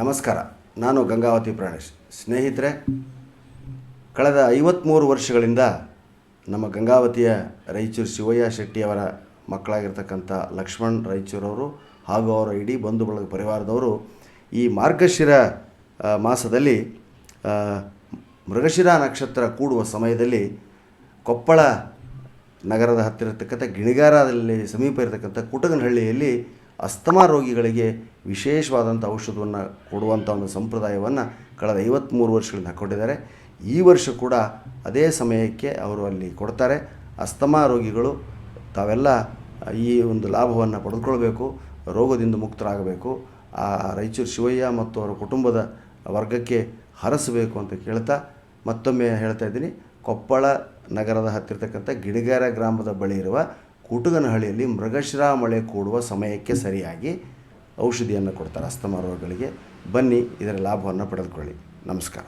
ನಮಸ್ಕಾರ. ನಾನು ಗಂಗಾವತಿ ಪ್ರಾಣೇಶ್. ಸ್ನೇಹಿತರೆ, ಕಳೆದ 53 ವರ್ಷಗಳಿಂದ ನಮ್ಮ ಗಂಗಾವತಿಯ ರಾಯಚೂರು ಶಿವಯ್ಯ ಶೆಟ್ಟಿಯವರ ಮಕ್ಕಳಾಗಿರ್ತಕ್ಕಂಥ ಲಕ್ಷ್ಮಣ್ ರಾಯಚೂರವರು ಹಾಗೂ ಅವರ ಇಡೀ ಬಂಧು ಬಳಗ ಪರಿವಾರದವರು ಈ ಮಾರ್ಗಶಿರ ಮಾಸದಲ್ಲಿ ಮೃಗಶಿರ ನಕ್ಷತ್ರ ಕೂಡುವ ಸಮಯದಲ್ಲಿ ಕೊಪ್ಪಳ ನಗರದ ಹತ್ತಿರ ಇರತಕ್ಕಂಥ ಗಿಣಿಗಾರದಲ್ಲಿ ಸಮೀಪ ಇರತಕ್ಕಂಥ ಕುಟಗನಹಳ್ಳಿಯಲ್ಲಿ ಅಸ್ತಮಾ ರೋಗಿಗಳಿಗೆ ವಿಶೇಷವಾದಂಥ ಔಷಧವನ್ನು ಕೊಡುವಂಥ ಒಂದು ಸಂಪ್ರದಾಯವನ್ನು ಕಳೆದ 53 ವರ್ಷಗಳಿಂದ ಹಾಕ್ಕೊಂಡಿದ್ದಾರೆ. ಈ ವರ್ಷ ಕೂಡ ಅದೇ ಸಮಯಕ್ಕೆ ಅವರು ಅಲ್ಲಿ ಕೊಡ್ತಾರೆ. ಅಸ್ತಮಾ ರೋಗಿಗಳು ತಾವೆಲ್ಲ ಈ ಒಂದು ಲಾಭವನ್ನು ಪಡೆದುಕೊಳ್ಬೇಕು, ರೋಗದಿಂದ ಮುಕ್ತರಾಗಬೇಕು, ಆ ರಾಯಚೂರು ಶಿವಯ್ಯ ಮತ್ತು ಅವರ ಕುಟುಂಬದ ವರ್ಗಕ್ಕೆ ಹರಸಬೇಕು ಅಂತ ಕೇಳ್ತಾ ಮತ್ತೊಮ್ಮೆ ಹೇಳ್ತಾ ಇದ್ದೀನಿ. ಕೊಪ್ಪಳ ನಗರದ ಹತ್ತಿರತಕ್ಕಂಥ ಗಿಣಿಗಾರ ಗ್ರಾಮದ ಬಳಿ ಇರುವ ಕುಟಗನಹಳ್ಳಿಯಲ್ಲಿ ಮೃಗಶಿರ ಮಳೆ ಕೂಡುವ ಸಮಯಕ್ಕೆ ಸರಿಯಾಗಿ ಔಷಧಿಯನ್ನು ಕೊಡ್ತಾರೆ ಅಸ್ತಮಾ ರೋಗಗಳಿಗೆ. ಬನ್ನಿ, ಇದರ ಲಾಭವನ್ನು ಪಡೆದುಕೊಳ್ಳಿ. ನಮಸ್ಕಾರ.